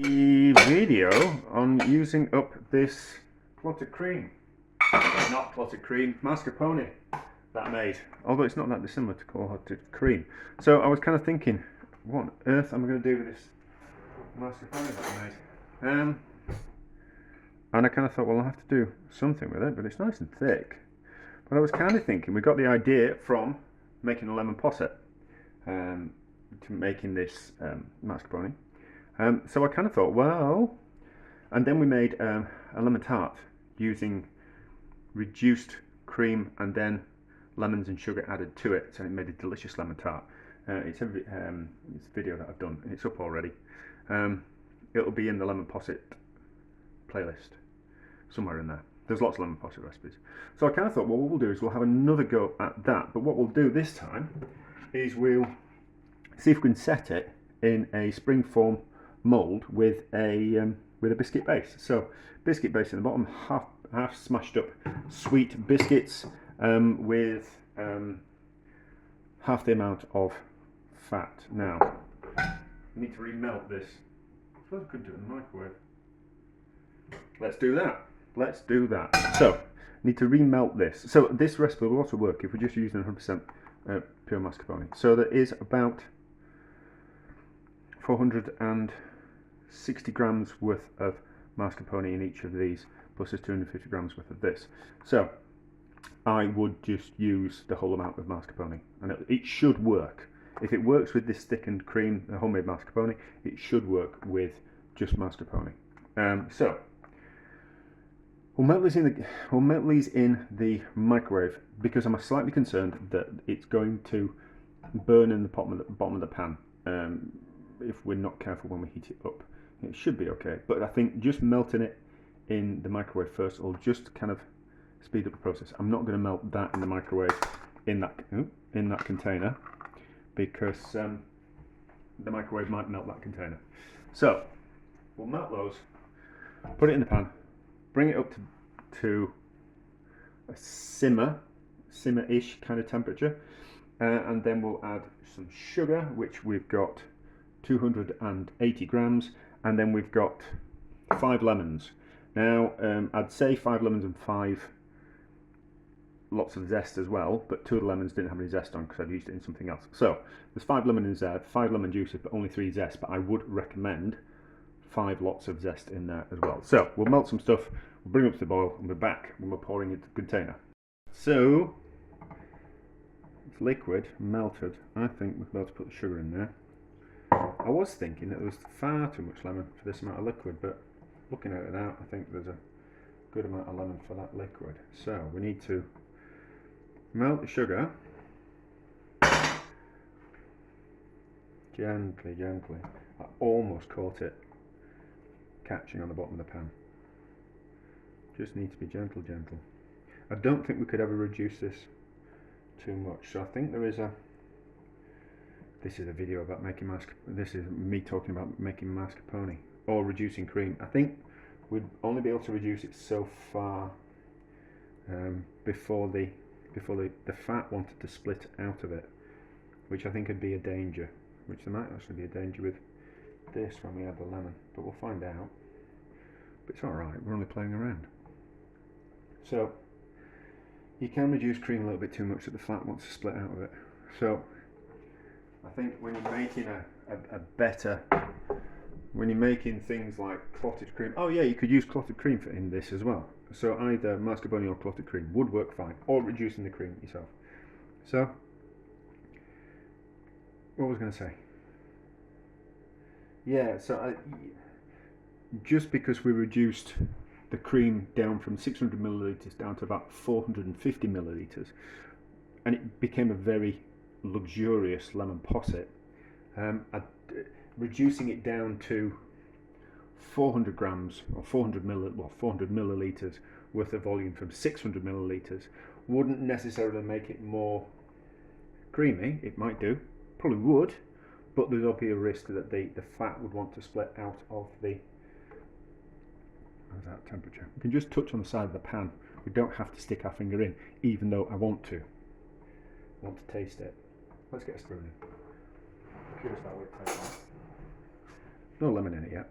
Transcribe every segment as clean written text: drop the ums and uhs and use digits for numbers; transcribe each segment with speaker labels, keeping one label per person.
Speaker 1: video on using up this clotted cream. Not clotted cream, mascarpone that I made. Although it's not that dissimilar to clotted cream. So I was kind of thinking, what on earth am I going to do with this mascarpone that I made? And I kind of thought, well, I'll have to do something with it, but it's nice and thick. But I was kind of thinking, we got the idea from making a lemon posset to making this mascarpone. So I kind of thought, well, and then we made a lemon tart using reduced cream and then lemons and sugar added to it, so it made a delicious lemon tart. It's a video that I've done. It's up already. It'll be in the lemon posset playlist somewhere in there. There's lots of lemon posset recipes. So I kind of thought, well, what we'll do is we'll have another go at that. But what we'll do this time is we'll see if we can set it in a springform mould with a biscuit base. So biscuit base in the bottom, half smashed up sweet biscuits with half the amount of fat. Now, we need to remelt this. I suppose I could do it in the microwave. Let's do that. Let's do that. So, need to remelt this. So this recipe will also work if we're just using 100% pure mascarpone. So there is about 460 grams worth of mascarpone in each of these, plus there's 250 grams worth of this. So I would just use the whole amount of mascarpone, and it should work. If it works with this thickened cream, the homemade mascarpone, it should work with just mascarpone. So we'll melt these in the microwave because I'm slightly concerned that it's going to burn in the bottom of the pan if we're not careful when we heat it up. It should be okay, but I think just melting it in the microwave first will just kind of speed up the process. I'm not going to melt that in the microwave in that container because the microwave might melt that container. So we'll melt those, put it in the pan, bring it up to a simmer-ish kind of temperature, and then we'll add some sugar, which we've got 280 grams, and then we've got 5 lemons. Now, I'd say 5 lemons and 5 lots of zest as well, but 2 of the lemons didn't have any zest on because I'd used it in something else. So there's 5 lemons there, 5 lemon juices, but only 3 zest. But I would recommend 5 lots of zest in there as well. So we'll melt some stuff, we'll bring it up to the boil, and we're back when we're pouring into the container. So it's liquid, melted. I think we're about to put the sugar in there. I was thinking that there was far too much lemon for this amount of liquid, but looking at it now, I think there's a good amount of lemon for that liquid. So we need to melt the sugar gently. I almost caught it catching on the bottom of the pan. Just need to be gentle. I don't think we could ever reduce this too much, so I think there is this is a video about making this is me talking about making mascarpone or reducing cream. I think we'd only be able to reduce it so far before the fat wanted to split out of it, which I think would be a danger, which there might actually be a danger with this when we add the lemon, but we'll find out. But it's alright, we're only playing around. So you can reduce cream a little bit too much that the fat wants to split out of it. So I think when you're making when you're making things like clotted cream, oh yeah, you could use clotted cream in this as well. So either mascarpone or clotted cream would work fine, or reducing the cream yourself. So what was I going to say? Yeah, so just because we reduced the cream down from 600 millilitres down to about 450 millilitres, and it became a very luxurious lemon posset, reducing it down to 400 grams or 400 millilitres worth of volume from 600 millilitres wouldn't necessarily make it more creamy. It might do, probably would, but there'll be a risk that the fat would want to split out of that temperature. We can just touch on the side of the pan. We don't have to stick our finger in, even though I want to taste it. Let's get a spoon in. Curious about what it tastes like. No lemon in it yet.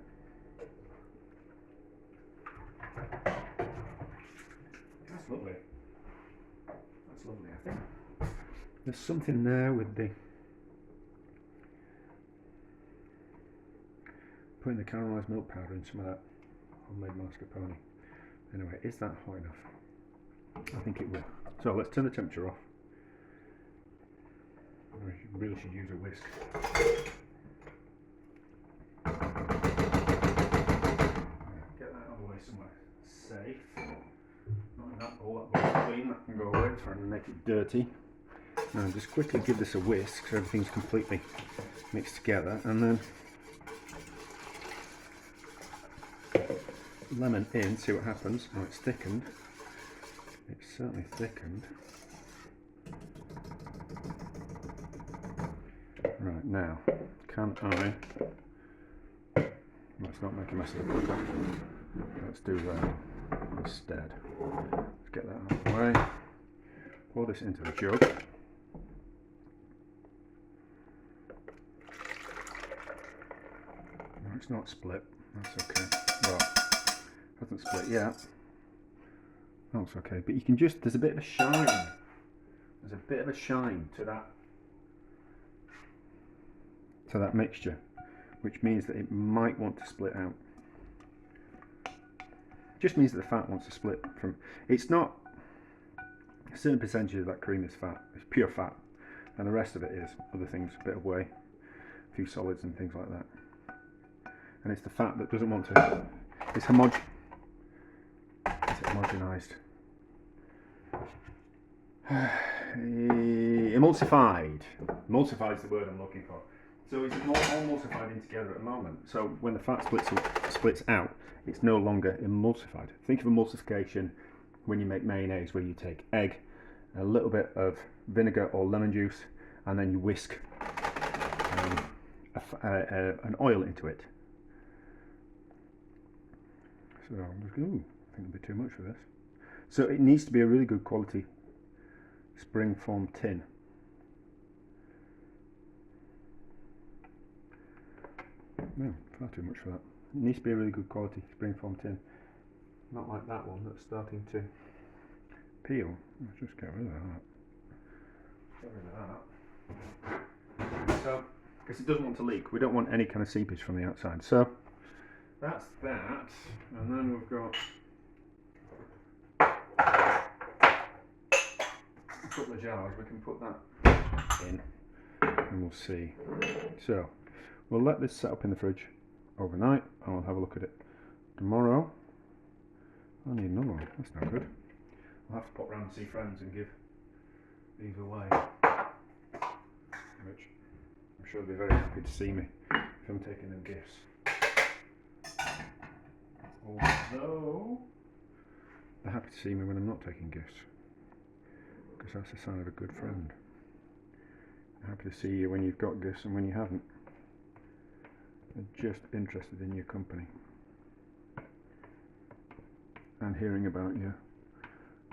Speaker 1: lovely. That's lovely, I think. There's something there with the putting the caramelised milk powder in some of that homemade mascarpone. Anyway, is that hot enough? I think it will. So let's turn the temperature off. I really should use a whisk. Get that out of the way somewhere safe. Not in that bowl, that bowl's clean, that can go away, trying to make it dirty. Now just quickly give this a whisk so everything's completely mixed together, and then lemon in, see what happens. Oh, it's thickened. It's certainly thickened. Right, now, can I, let's not make a mess of the cooker. Let's do that instead. Let's get that out of the way. Pour this into the jug. No, it's not split. That's okay. Well, it hasn't split yet. That's okay. But you can just, there's a bit of a shine. There's a bit of a shine to that mixture, which means that it might want to split out. Just means that the fat wants to split from, it's not, a certain percentage of that cream is fat, it's pure fat, and the rest of it is other things, a bit of whey, a few solids and things like that. And it's the fat that doesn't want to, it's homogenized. Emulsified. Emulsified is the word I'm looking for. So it's all emulsified in together at the moment. So when the fat splits out, it's no longer emulsified. Think of emulsification when you make mayonnaise, where you take egg, a little bit of vinegar or lemon juice, and then you whisk an oil into it. So I'm just, ooh, I think it'll be too much for this. So it needs to be a really good quality spring form tin. No, far too much for that. It needs to be a really good quality spring form tin. Not like that one that's starting to peel. Let's just get rid of that. Get rid of that. So, because it doesn't want to leak. We don't want any kind of seepage from the outside. So, that's that. And then we've got a couple of jars. We can put that in and we'll see. So, we'll let this set up in the fridge overnight and we'll have a look at it tomorrow. I need another one, that's not good. I'll have to pop round and see friends and give these away, which I'm sure they'll be very happy to see me if I'm taking them gifts. Although they're happy to see me when I'm not taking gifts, because that's a sign of a good friend. They're happy to see you when you've got gifts and when you haven't. They're just interested in your company and hearing about your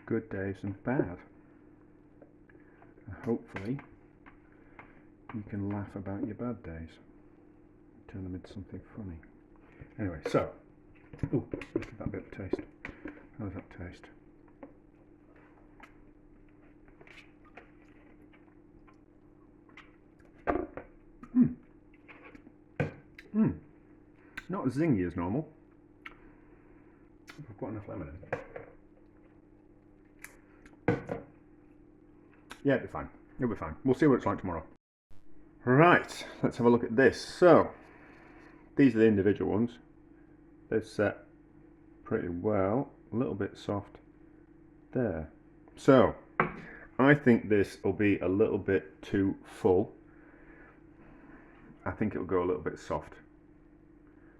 Speaker 1: good days and bad. And hopefully you can laugh about your bad days, turn them into something funny. Anyway, so, ooh, look at that bit of taste. How does that taste? Not as zingy as normal. I've got enough lemon in. Yeah, it'll be fine. It'll be fine. We'll see what it's like tomorrow. Right, let's have a look at this. So, these are the individual ones. They're set pretty well. A little bit soft there. So, I think this will be a little bit too full. I think it'll go a little bit soft.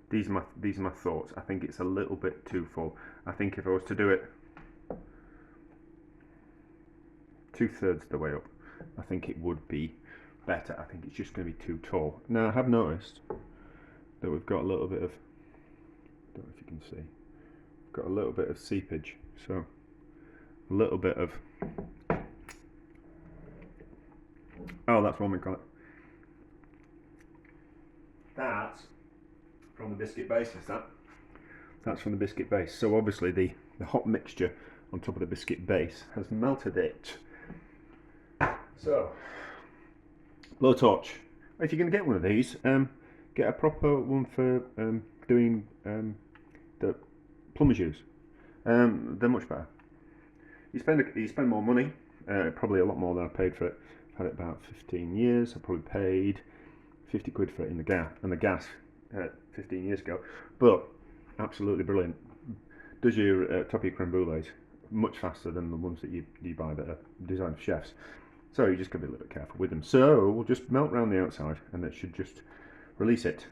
Speaker 1: These are my thoughts. I think it's a little bit too full. I think if I was to do it 2/3 the way up, I think it would be better. I think it's just going to be too tall. Now I have noticed that we've got a little bit of, I don't know if you can see, we've got a little bit of seepage. So a little bit of, oh, that's what we call it. That's from the biscuit base, is that? That's from the biscuit base. So obviously the hot mixture on top of the biscuit base has melted it. So, blow torch. If you're going to get one of these, get a proper one for doing the plumbers use. They're much better. You spend more money, probably a lot more than I paid for it. I've had it about 15 years. I probably paid 50 quid for it in the gas 15 years ago. But absolutely brilliant. Does your top of your creme brulees much faster than the ones that you buy that are designed for chefs. So you just got to be a little bit careful with them. So we'll just melt around the outside and it should just release it.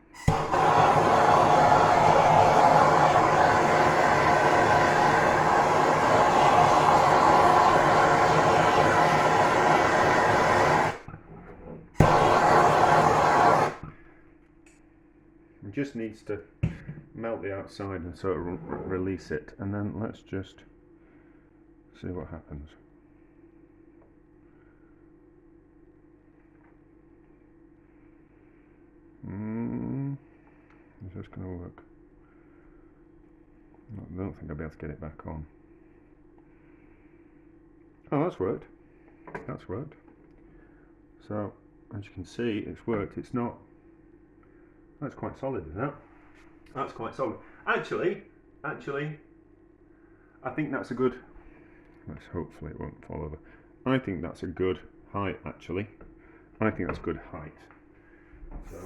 Speaker 1: It just needs to melt the outside and so it'll release it, and then let's just see what happens. Is this going to work? I don't think I'll be able to get it back on. Oh, that's worked. That's worked. So, as you can see, it's worked. It's not. That's quite solid, isn't it? That's quite solid. Actually, I think that's a good. Let's hopefully it won't fall over. I think that's a good height. Actually, I think that's good height. So,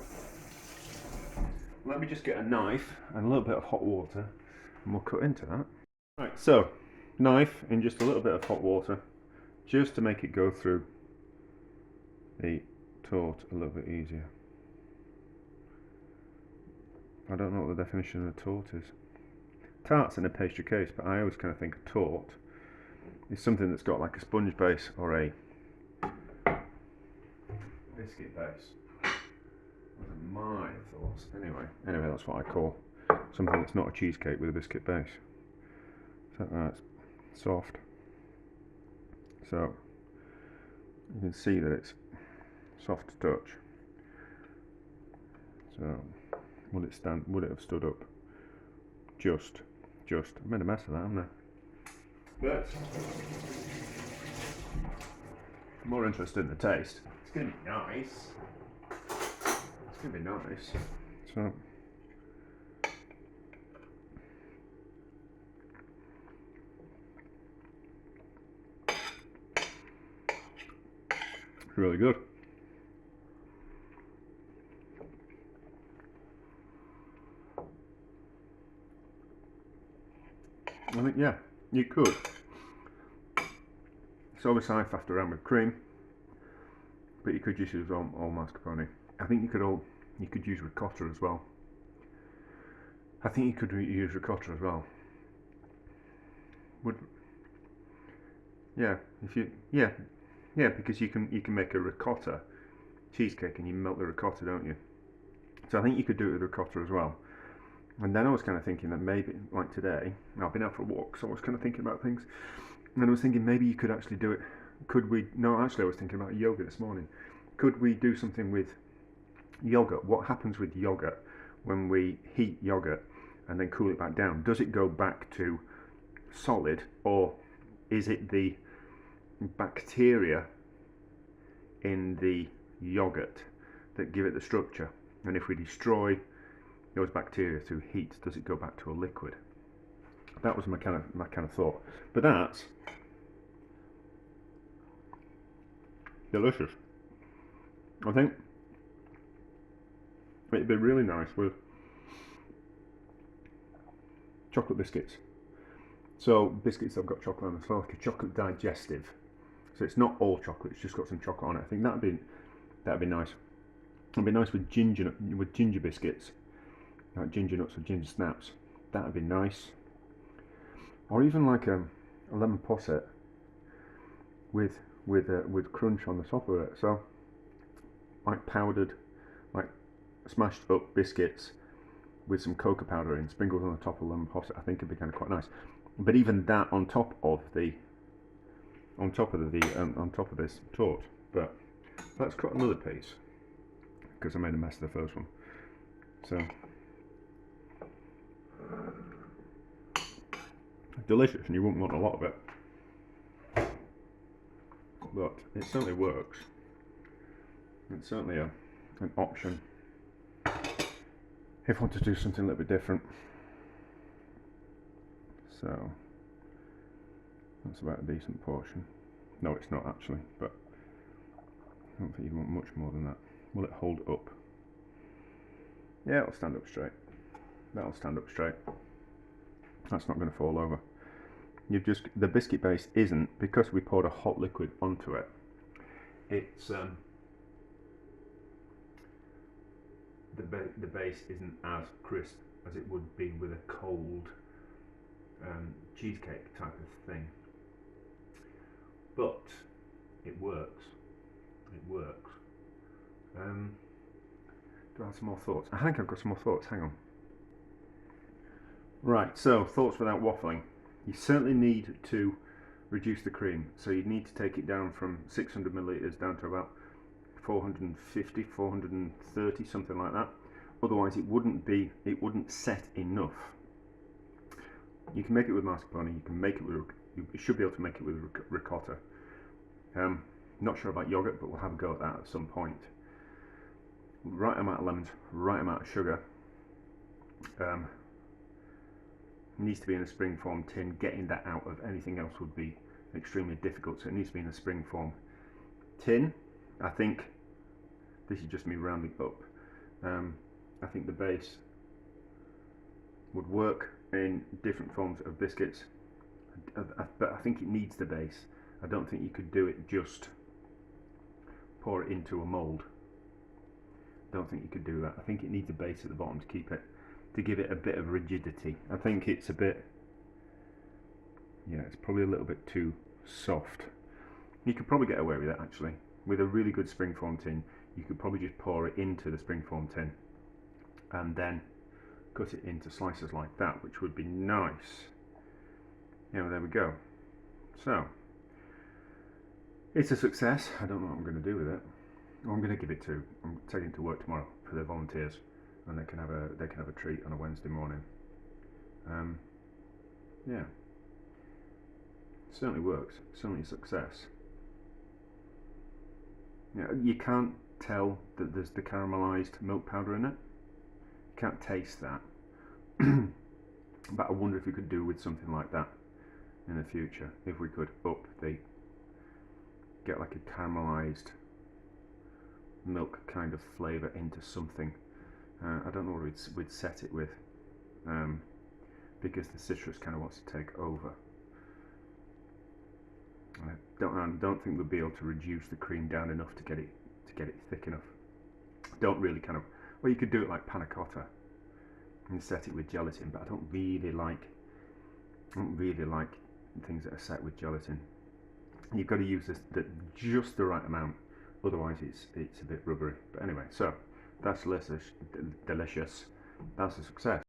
Speaker 1: let me just get a knife and a little bit of hot water, and we'll cut into that. Right. So, knife in just a little bit of hot water, just to make it go through the tort a little bit easier. I don't know what the definition of a tort is. Tart's in a pastry case, but I always kind of think a tort is something that's got like a sponge base or a biscuit base. Those are my thoughts. Anyway, that's what I call something that's not a cheesecake with a biscuit base. So that's soft. So you can see that it's soft to touch. So would it have stood up? Just. I've made a mess of that, haven't I? But I'm more interested in the taste. It's going to be nice. It's going to be nice. So it's really good. I think, yeah, you could. So obviously I faffed around with cream, but you could just use all mascarpone. I think you could use ricotta as well. Because you can make a ricotta cheesecake and you melt the ricotta, don't you? So I think you could do it with ricotta as well. And then I was kind of thinking that maybe, like today, I've been out for a walk, so I was kind of thinking about things. And I was thinking maybe you could actually do it. I was thinking about yogurt this morning. Could we do something with yogurt? What happens with yogurt when we heat yogurt and then cool it back down? Does it go back to solid, or is it the bacteria in the yogurt that give it the structure? And if we destroy those bacteria through heat, does it go back to a liquid? That was my kind of thought. But that's delicious. I think it'd be really nice with chocolate biscuits. So biscuits that have got chocolate on them, so like a chocolate digestive. So it's not all chocolate; it's just got some chocolate on it. I think that'd be nice. It'd be nice with ginger biscuits. Like ginger nuts or ginger snaps, that would be nice. Or even like a lemon posset with crunch on the top of it. So like powdered, like smashed up biscuits with some cocoa powder in, sprinkled on the top of lemon posset. I think it'd be kind of quite nice. But even that on top of this tort. But let's cut another piece because I made a mess of the first one. So delicious, and you wouldn't want a lot of it. But it certainly works. It's certainly an option if I want to do something a little bit different. So that's about a decent portion. No, it's not actually, but I don't think you'd want much more than that. Will it hold up? Yeah, it'll stand up straight. That'll stand up straight. That's not going to fall over. You've just, the biscuit base isn't, because we poured a hot liquid onto it, it's the base isn't as crisp as it would be with a cold cheesecake type of thing. But it works. It works. Do I have some more thoughts? I think I've got some more thoughts. Hang on. Right, so thoughts without waffling. You certainly need to reduce the cream. So you need to take it down from 600 milliliters down to about 450, 430, something like that. Otherwise, it wouldn't set enough. You can make it with mascarpone. You can make it with. You should be able to make it with ricotta. Not sure about yogurt, but we'll have a go at that at some point. Right amount of lemons, right amount of sugar. Needs to be in a spring form tin. Getting that out of anything else would be extremely difficult, so it needs to be in a spring form tin. I think this is just me rounding up. I think the base would work in different forms of biscuits, but I think it needs the base. I don't think you could do it just pour it into a mould. Don't think you could do that. I think it needs a base at the bottom to keep it, to give it a bit of rigidity. I think it's a bit, yeah, it's probably a little bit too soft. You could probably get away with it actually. With a really good springform tin, you could probably just pour it into the springform tin and then cut it into slices like that, which would be nice. Yeah, well, there we go. So it's a success. I don't know what I'm going to do with it. I'm going to give it to. I'm taking it to work tomorrow for the volunteers, and they can have a treat on a Wednesday morning. Yeah, certainly works. Certainly a success. Yeah, you can't tell that there's the caramelized milk powder in it. You can't taste that. But I wonder if we could do with something like that in the future. If we could get like a caramelized milk kind of flavour into something. I don't know what we'd set it with, because the citrus kind of wants to take over. I don't think we'll be able to reduce the cream down enough to get it thick enough. Don't really kind of. Well, you could do it like panna cotta and set it with gelatin, but I don't really like things that are set with gelatin. You've got to use just the right amount, otherwise it's a bit rubbery. But anyway, so that's delicious. That's a success.